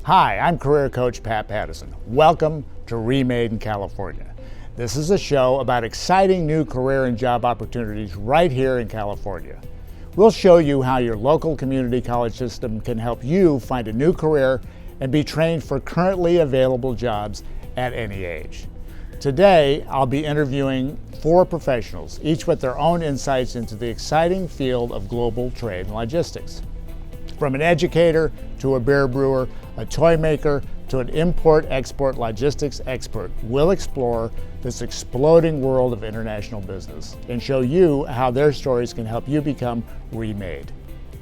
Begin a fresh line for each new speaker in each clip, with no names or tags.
Hi, I'm career coach Pat Pattison. Welcome to Remade in California. This is a show about exciting new career and job opportunities right here in California. We'll show you how your local community college system can help you find a new career and be trained for currently available jobs at any age. Today, I'll be interviewing 4 professionals, each with their own insights into the exciting field of global trade and logistics. From an educator to a beer brewer, a toy maker to an import-export logistics expert, we'll explore this exploding world of international business and show you how their stories can help you become remade.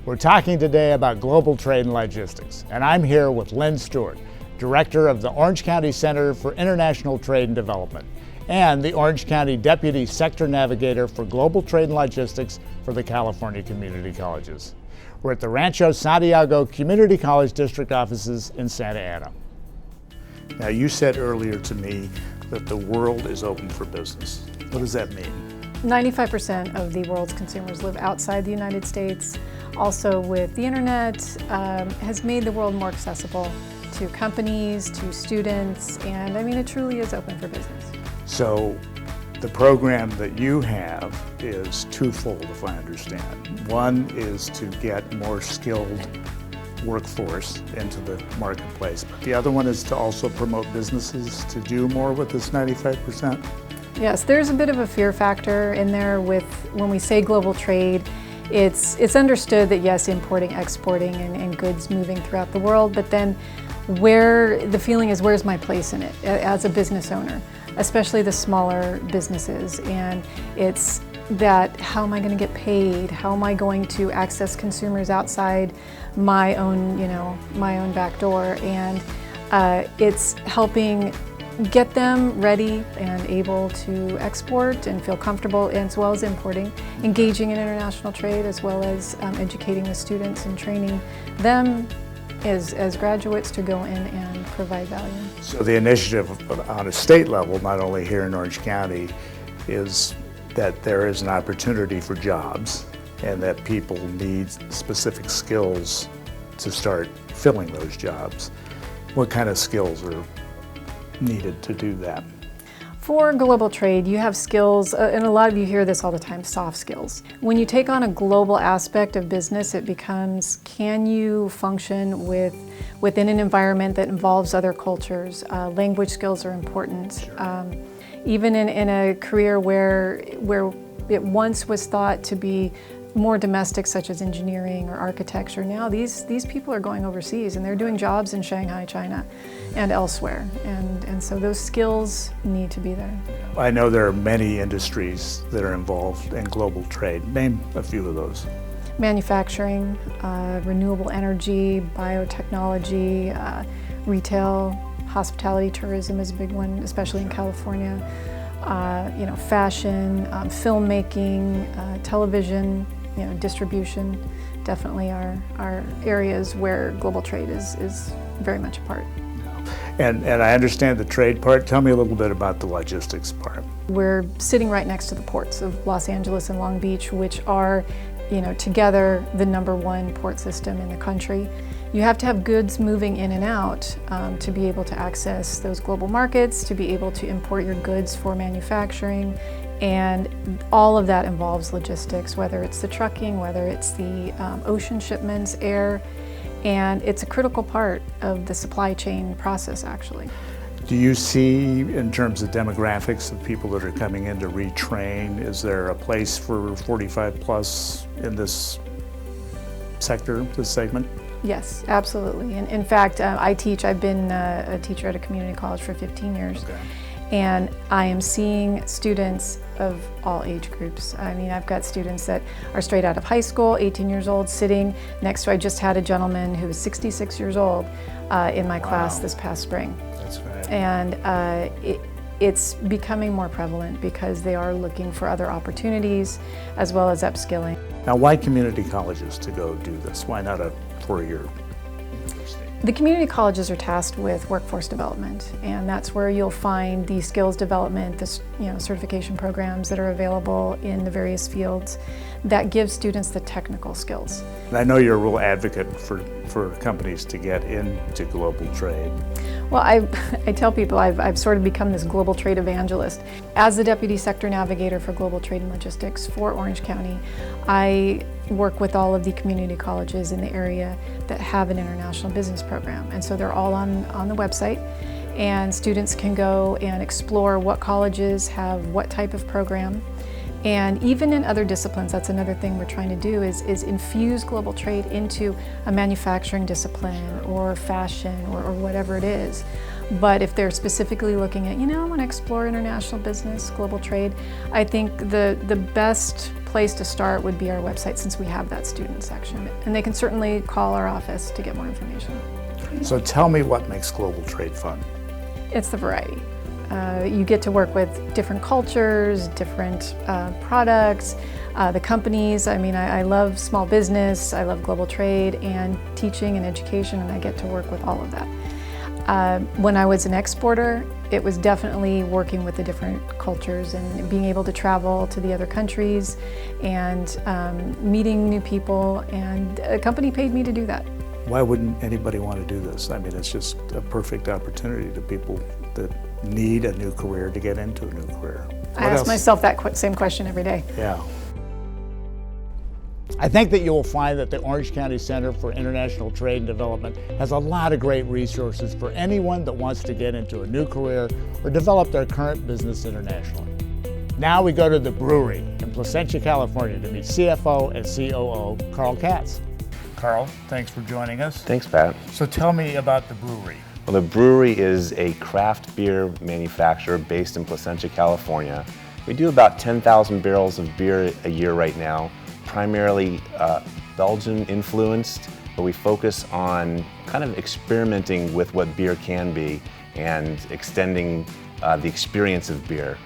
We're talking today about global trade and logistics, and I'm here with Lynn Stewart, Director of the Orange County Center for International Trade and Development, and the Orange County Deputy Sector Navigator for Global Trade and Logistics for the California Community Colleges. We're at the Rancho Santiago Community College District offices in Santa Ana.
Now, you said earlier to me that the world is open for business. What does that mean?
95% of the world's consumers live outside the United States. Also, with the internet, has made the world more accessible to companies, to students, and I mean, it truly is open for business.
So, the program that you have is twofold, if I understand. One is to get more skilled workforce into the marketplace, but the other one is to also promote businesses to do more with this 95%.
Yes, there's a bit of a fear factor in there with when we say global trade. It's understood that yes, importing, exporting, and goods moving throughout the world, but then where the feeling is, where's my place in it as a business owner, especially the smaller businesses, and it's that how am I going to get paid? How am I going to access consumers outside my own, my own back door? And it's helping get them ready and able to export and feel comfortable, as well as importing, engaging in international trade, as well as educating the students and training them as graduates to go in and provide value.
So the initiative on a state level, not only here in Orange County, is that there is an opportunity for jobs and that people need specific skills to start filling those jobs. What kind of skills are needed to do that?
For global trade, you have skills, and a lot of you hear this all the time, soft skills. When you take on a global aspect of business, it becomes, can you function within an environment that involves other cultures? Language skills are important. Sure. Even in a career where it once was thought to be more domestic, such as engineering or architecture, now these people are going overseas and they're doing jobs in Shanghai, China, and elsewhere. And so those skills need to be there.
I know there are many industries that are involved in global trade. Name a few of those.
Manufacturing, renewable energy, biotechnology, retail, hospitality, tourism is a big one, especially in California. Fashion, filmmaking, television, distribution, definitely are areas where global trade is very much a part.
And I understand the trade part. Tell me a little bit about the logistics part.
We're sitting right next to the ports of Los Angeles and Long Beach, which are, together the #1 port system in the country. You have to have goods moving in and out to be able to access those global markets, to be able to import your goods for manufacturing, and all of that involves logistics, whether it's the trucking, whether it's the ocean shipments, air, and it's a critical part of the supply chain process, actually.
Do you see, in terms of demographics of people that are coming in to retrain, is there a place for 45 plus in this sector, this segment?
Yes, absolutely. And in fact, I've been a teacher at a community college for 15 years.
Okay.
And I am seeing students of all age groups. I mean, I've got students that are straight out of high school, 18 years old, sitting next to, I just had a gentleman who was 66 years old in my class this past spring.
That's right.
And it's becoming more prevalent because they are looking for other opportunities as well as upskilling.
Now, why community colleges to go do this? Why not a four-year university?
The community colleges are tasked with workforce development, and that's where you'll find the skills development, the certification programs that are available in the various fields that give students the technical skills.
I know you're a real advocate for companies to get into global trade.
Well, I tell people I've sort of become this global trade evangelist. As the Deputy Sector Navigator for Global Trade and Logistics for Orange County, I work with all of the community colleges in the area that have an international business program. And so they're all on the website, and students can go and explore what colleges have what type of program. And even in other disciplines, that's another thing we're trying to do is infuse global trade into a manufacturing discipline or fashion or whatever it is. But if they're specifically looking at, I want to explore international business, global trade, I think the best place to start would be our website, since we have that student section. And they can certainly call our office to get more information.
So tell me what makes global trade fun.
It's the variety. You get to work with different cultures, different products, the companies. I love small business, I love global trade and teaching and education, and I get to work with all of that. When I was an exporter, it was definitely working with the different cultures and being able to travel to the other countries and meeting new people, and a company paid me to do that.
Why wouldn't anybody want to do this? It's just a perfect opportunity to people that need a new career to get into a new career.
I ask myself that same question every day.
Yeah.
I think that you will find that the Orange County Center for International Trade and Development has a lot of great resources for anyone that wants to get into a new career or develop their current business internationally. Now we go to the brewery in Placentia, California to meet CFO and COO Carl Katz. Carl, thanks for joining us.
Thanks, Pat.
So tell me about the brewery.
Well, the brewery is a craft beer manufacturer based in Placentia, California. We do about 10,000 barrels of beer a year right now, primarily Belgian influenced, but we focus on kind of experimenting with what beer can be and extending the experience of beer.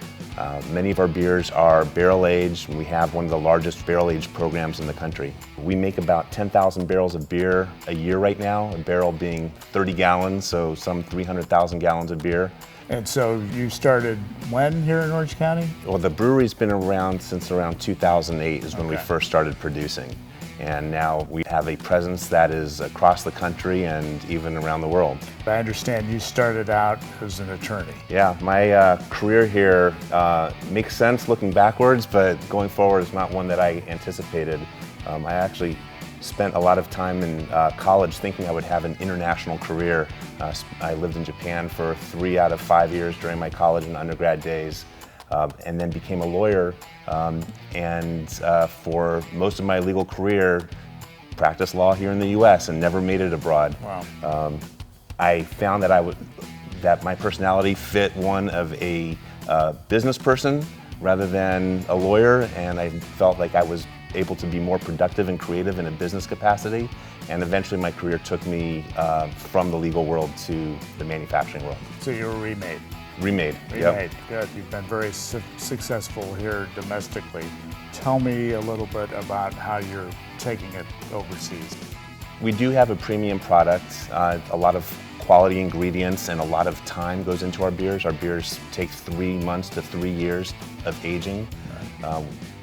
Many of our beers are barrel aged, and we have one of the largest barrel aged programs in the country. We make about 10,000 barrels of beer a year right now, a barrel being 30 gallons, so some 300,000 gallons of beer.
And so you started when here in Orange County?
Well, the brewery's been around since around 2008 is when we first started producing. And now we have a presence that is across the country and even around the world.
I understand you started out as an attorney.
Yeah, my career here makes sense looking backwards, but going forward is not one that I anticipated. I actually spent a lot of time in college thinking I would have an international career. I lived in Japan for 3 out of 5 years during my college and undergrad days. And then became a lawyer, and for most of my legal career, practiced law here in the U.S. and never made it abroad.
Wow.
I found that my personality fit one of a business person rather than a lawyer, and I felt like I was able to be more productive and creative in a business capacity. And eventually my career took me from the legal world to the manufacturing world.
So you were Remade.
Remade.
Remade, good. You've been very successful here domestically. Tell me a little bit about how you're taking it overseas.
We do have a premium product. A lot of quality ingredients and a lot of time goes into our beers. Our beers take 3 months to 3 years of aging,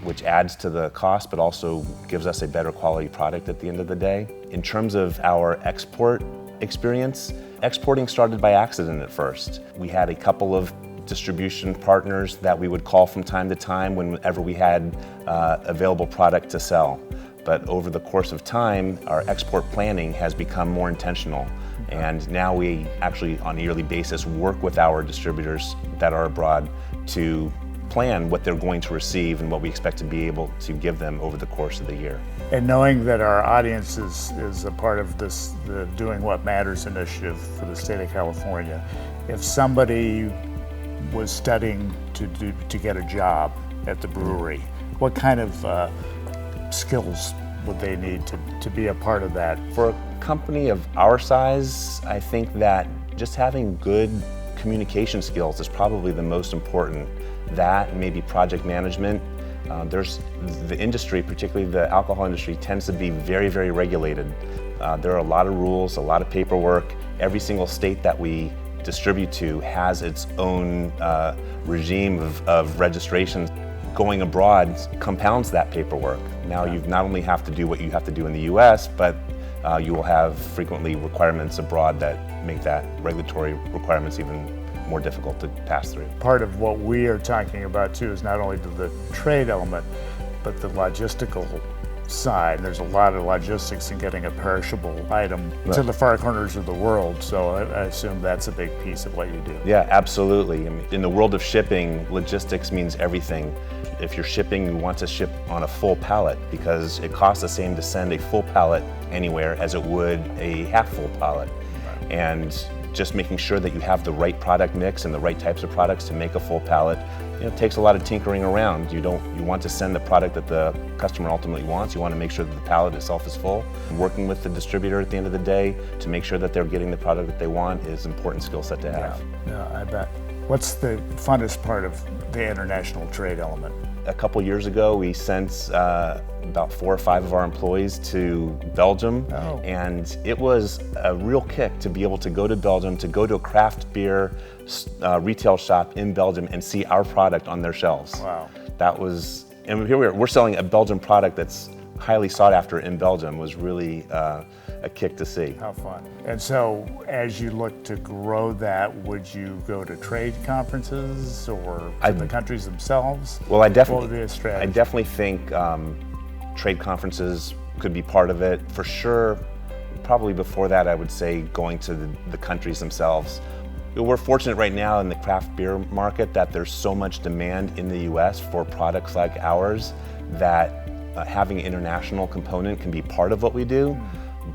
which adds to the cost, but also gives us a better quality product at the end of the day. In terms of our export experience, exporting started by accident at first. We had a couple of distribution partners that we would call from time to time whenever we had available product to sell. But over the course of time, our export planning has become more intentional. And now we actually, on a yearly basis, work with our distributors that are abroad to plan what they're going to receive and what we expect to be able to give them over the course of the year.
And knowing that our audience is a part of this, the Doing What Matters initiative for the state of California, if somebody was studying to get a job at the brewery, what kind of skills would they need to be a part of that?
For a company of our size, I think that just having good communication skills is probably the most important. That and maybe project management. There's the industry, particularly the alcohol industry, tends to be very, very regulated. There are a lot of rules, a lot of paperwork. Every single state that we distribute to has its own regime of registrations. Going abroad compounds that paperwork. Now you not only have to do what you have to do in the US, but you will have frequently requirements abroad that make that regulatory requirements even more difficult to pass through.
Part of what we are talking about too is not only the trade element, but the logistical side. There's a lot of logistics in getting a perishable item to the far corners of the world, so I assume that's a big piece of what you do.
Yeah, absolutely. I mean, in the world of shipping, logistics means everything. If you're shipping, you want to ship on a full pallet because it costs the same to send a full pallet anywhere as it would a half full pallet. Right. And just making sure that you have the right product mix and the right types of products to make a full pallet, it takes a lot of tinkering around. You want to send the product that the customer ultimately wants. You want to make sure that the pallet itself is full. Working with the distributor at the end of the day to make sure that they're getting the product that they want is an important skill set to have.
Yeah, I bet. What's the funnest part of the international trade element?
A couple years ago, we sent about 4 or 5 of our employees to Belgium, and it was a real kick to be able to go to Belgium, to go to a craft beer retail shop in Belgium and see our product on their shelves. Wow. That was, and here we're selling a Belgian product that's highly sought after in Belgium. Was really a kick to see.
How fun. And so as you look to grow that, would you go to trade conferences or to the countries themselves?
Well,
what would be a strategy?
I definitely think trade conferences could be part of it. For sure, probably before that, I would say going to the countries themselves. We're fortunate right now in the craft beer market that there's so much demand in the US for products like ours that having an international component can be part of what we do.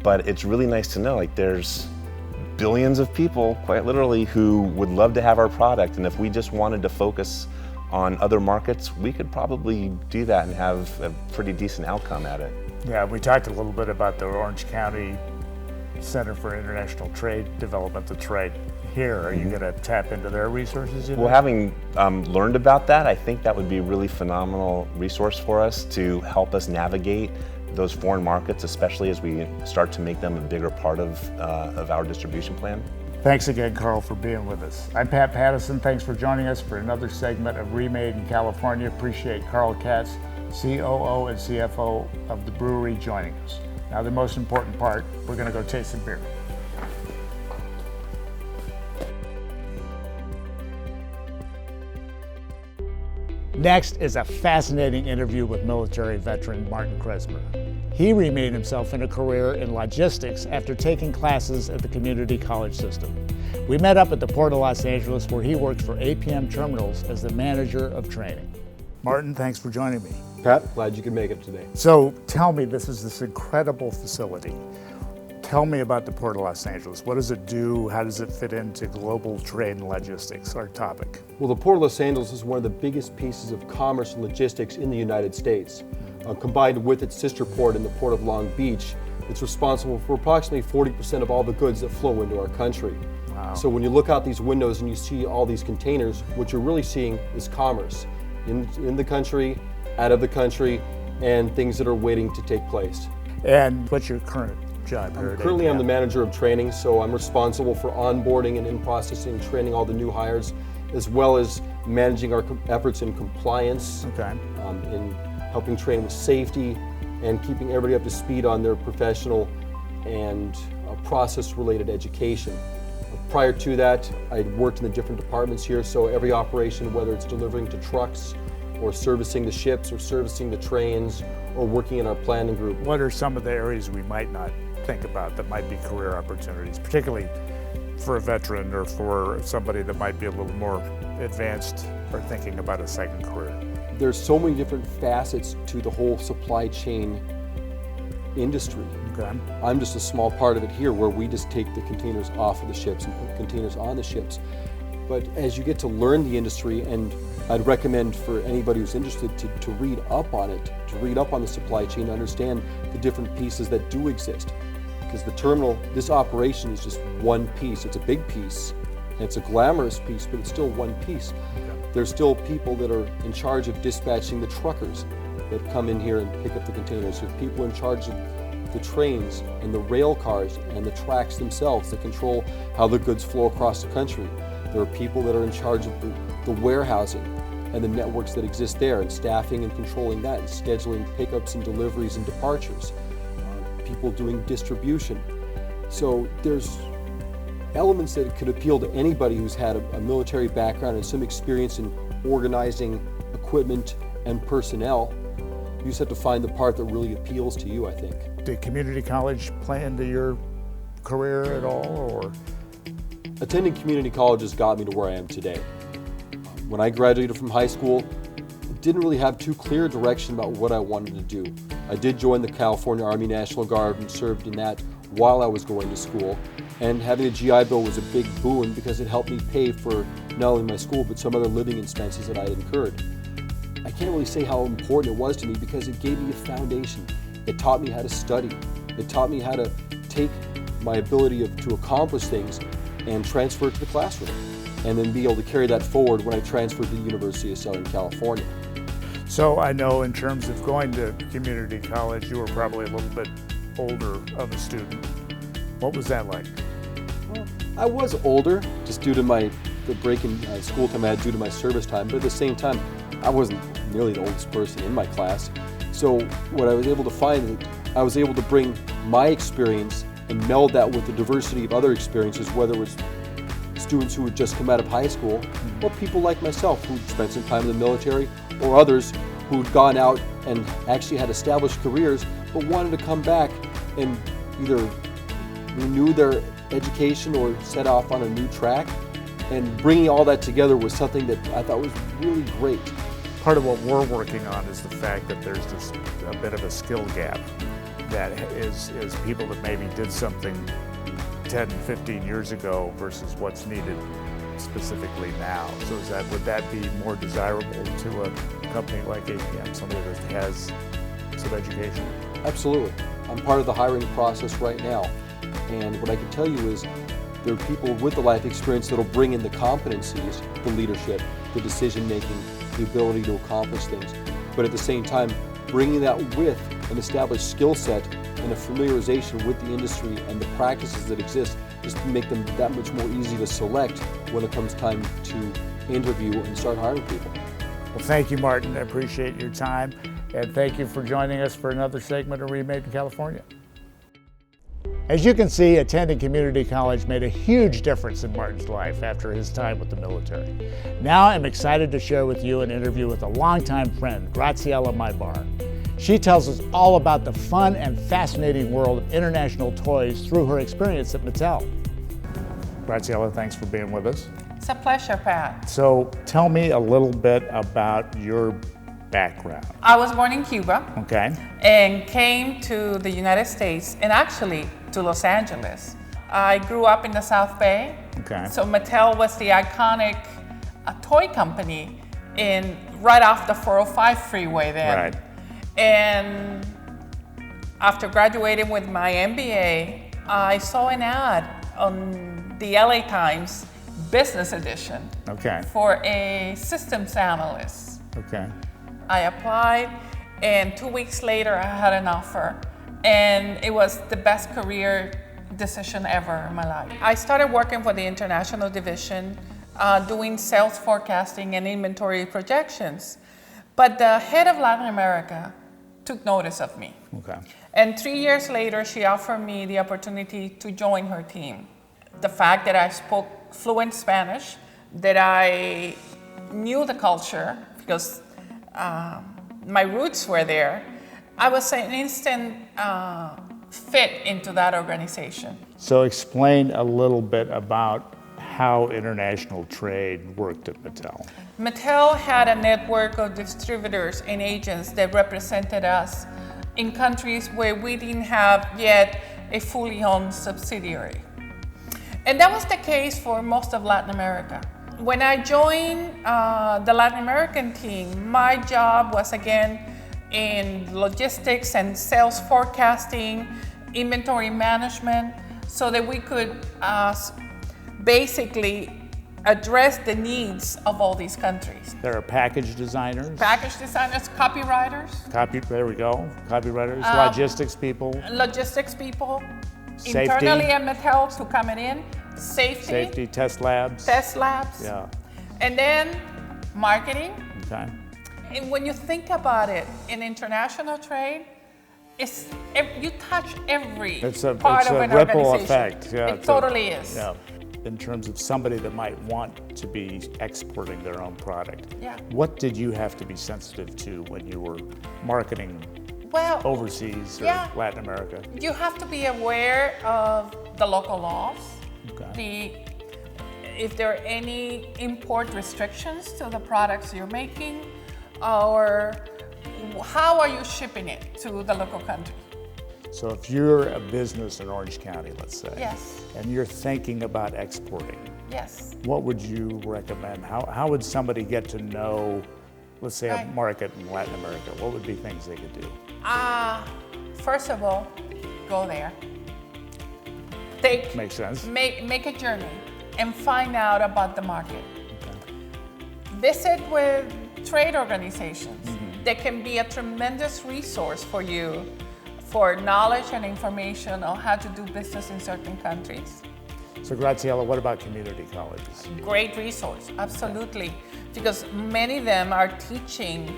But it's really nice to know, like, there's billions of people, quite literally, who would love to have our product, and if we just wanted to focus on other markets, we could probably do that and have a pretty decent outcome at it.
Yeah, we talked a little bit about the Orange County Center for International Trade Development that's right here. Are you going to tap into their resources?
Well, having learned about that, I think that would be a really phenomenal resource for us to help us navigate those foreign markets, especially as we start to make them a bigger part of our distribution plan.
Thanks again, Carl, for being with us. I'm Pat Pattison. Thanks for joining us for another segment of Remade in California. Appreciate Carl Katz, COO and CFO of the brewery, joining us. Now the most important part, we're going to go taste some beer. Next is a fascinating interview with military veteran Martin Kresmer. He remade himself in a career in logistics after taking classes at the community college system. We met up at the Port of Los Angeles where he works for APM Terminals as the manager of training. Martin, thanks for joining me.
Pat, glad you could make it today.
So tell me, this is this incredible facility. Tell me about the Port of Los Angeles. What does it do? How does it fit into global trade and logistics, our topic?
Well, the Port of Los Angeles is one of the biggest pieces of commerce and logistics in the United States. Combined with its sister port in the Port of Long Beach, it's responsible for approximately 40% of all the goods that flow into our country. Wow. So when you look out these windows and you see all these containers, what you're really seeing is commerce in the country, out of the country, and things that are waiting to take place.
And what's your current job here?
Currently, I'm the manager of training, so I'm responsible for onboarding and in-processing and training all the new hires, as well as managing our efforts in compliance, in helping train with safety, and keeping everybody up to speed on their professional and process-related education. Prior to that, I worked in the different departments here, so every operation, whether it's delivering to trucks, or servicing the ships, or servicing the trains, or working in our planning group.
What are some of the areas we might not think about that might be career opportunities, particularly for a veteran or for somebody that might be a little more advanced or thinking about a second career?
There's so many different facets to the whole supply chain industry.
Okay.
I'm just a small part of it here, where we just take the containers off of the ships and put containers on the ships. But as you get to learn the industry, and I'd recommend for anybody who's interested to read up on it, to read up on the supply chain, to understand the different pieces that do exist. Because the terminal, this operation is just one piece. It's a big piece, and it's a glamorous piece, but it's still one piece. Okay. There's still people that are in charge of dispatching the truckers that come in here and pick up the containers. There's people in charge of the trains and the rail cars and the tracks themselves that control how the goods flow across the country. There are people that are in charge of the warehousing and the networks that exist there, and staffing and controlling that, and scheduling pickups and deliveries and departures. People doing distribution. So there's elements that could appeal to anybody who's had a military background and some experience in organizing equipment and personnel. You just have to find the part that really appeals to you, I think.
Did community college play into your career at all, or?
Attending community colleges got me to where I am today. When I graduated from high school, I didn't really have too clear a direction about what I wanted to do. I did join the California Army National Guard and served in that while I was going to school. And having a GI Bill was a big boon because it helped me pay for not only my school, but some other living expenses that I had incurred. I can't really say how important it was to me because it gave me a foundation. It taught me how to study. It taught me how to take my ability to accomplish things and transfer it to the classroom, and then be able to carry that forward when I transferred to the University of Southern California.
So I know in terms of going to community college, you were probably a little bit older of a student. What was that like?
Well, I was older, just due to the break in school time I had due to my service time, but at the same time, I wasn't nearly the oldest person in my class. So what I was able to find, I was able to bring my experience and meld that with the diversity of other experiences, whether it was students who had just come out of high school, or people like myself who'd spent some time in the military, or others who'd gone out and actually had established careers, but wanted to come back and either renew their education or set off on a new track. And bringing all that together was something that I thought was really great.
Part of what we're working on is the fact that there's this a bit of a skill gap that is people that maybe did something 10, 15 years ago versus what's needed specifically now. So would that be more desirable to a company like APM, somebody that has some education?
Absolutely. I'm part of the hiring process right now. And what I can tell you is there are people with the life experience that will bring in the competencies, the leadership, the decision making, the ability to accomplish things. But at the same time, bringing that with an established skill set and a familiarization with the industry and the practices that exist just to make them that much more easy to select when it comes time to interview and start hiring people.
Well, thank you, Martin. I appreciate your time. And thank you for joining us for another segment of Remade in California.
As you can see, attending community college made a huge difference in Martin's life after his time with the military. Now I'm excited to share with you an interview with a longtime friend, Graciela Maybar. She tells us all about the fun and fascinating world of international toys through her experience at Mattel. Graciela, thanks for being with us.
It's a pleasure, Pat.
So tell me a little bit about your background.
I was born in Cuba.
Okay.
And came to the United States, and actually to Los Angeles. I grew up in the South Bay.
Okay.
So Mattel was the iconic toy company right off the 405 freeway then.
Right.
And after graduating with my MBA, I saw an ad on the LA Times business edition.
Okay.
For a systems analyst.
Okay.
I applied, and 2 weeks later I had an offer, and it was the best career decision ever in my life. I started working for the international division, doing sales forecasting and inventory projections, but the head of Latin America took notice of me.
Okay.
And 3 years later, she offered me the opportunity to join her team. The fact that I spoke fluent Spanish, that I knew the culture, because my roots were there, I was an instant fit into that organization.
So explain a little bit about how international trade worked at Mattel.
Mattel had a network of distributors and agents that represented us in countries where we didn't have yet a fully owned subsidiary. And that was the case for most of Latin America. When I joined the Latin American team, my job was again in logistics and sales forecasting, inventory management, so that we could basically address the needs of all these countries.
There are package designers.
Package designers, copywriters.
There we go. Copywriters, logistics people.
Logistics people.
Safety.
Internally at Mattel to come in. Safety.
Safety, test labs.
Test labs.
Yeah.
And then marketing.
Okay.
And when you think about it, in international trade, you touch every part of an
ripple
organization.
effect. Yeah,
it totally is.
Yeah. In terms of somebody that might want to be exporting their own product.
Yeah.
What did you have to be sensitive to when you were marketing overseas or Latin America?
You have to be aware of the local laws.
Okay.
If there are any import restrictions to the products you're making, or how are you shipping it to the local country?
So if you're a business in Orange County, let's say,
Yes.
and you're thinking about exporting,
Yes.
what would you recommend? How would somebody get to know, let's say, a market in Latin America? What would be things they could do?
First of all, go there.
Makes sense.
Make a journey and find out about the market. Okay. Visit with trade organizations. Mm-hmm. They can be a tremendous resource for you for knowledge and information on how to do business in certain countries.
So Graziella, what about community colleges?
Great resource, absolutely. Because many of them are teaching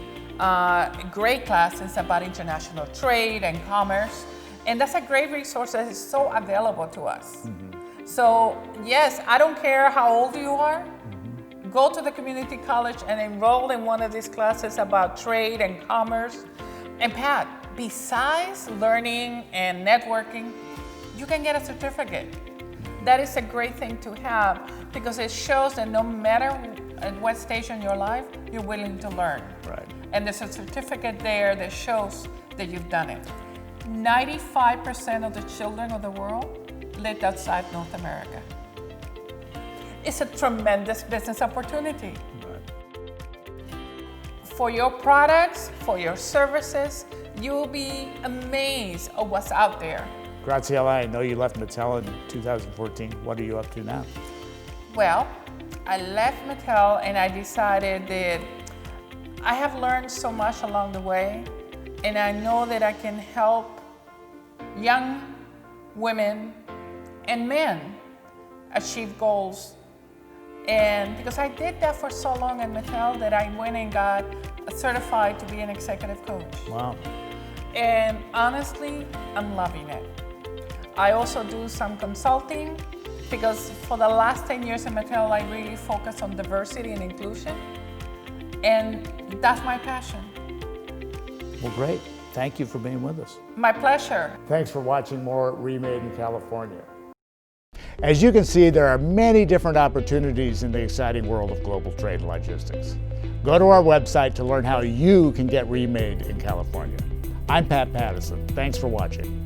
great classes about international trade and commerce. And that's a great resource that is so available to us. Mm-hmm. So yes, I don't care how old you are, go to the community college and enroll in one of these classes about trade and commerce. And Pat, besides learning and networking, you can get a certificate. That is a great thing to have because it shows that no matter at what stage in your life, you're willing to learn.
Right.
And there's a certificate there that shows that you've done it. 95% of the children of the world lived outside North America. It's a tremendous business opportunity. Right. For your products, for your services, you will be amazed at what's out there.
Graziella, I know you left Mattel in 2014. What are you up to now?
Well, I left Mattel and I decided that I have learned so much along the way, and I know that I can help young women and men achieve goals. And because I did that for so long at Mattel that I went and got certified to be an executive coach.
Wow.
And honestly, I'm loving it. I also do some consulting because for the last 10 years at Mattel, I really focus on diversity and inclusion. And that's my passion.
Well, great. Thank you for being with us.
My pleasure.
Thanks for watching more Remade in California. As you can see, there are many different opportunities in the exciting world of global trade and logistics. Go to our website to learn how you can get remade in California. I'm Pat Pattison. Thanks for watching.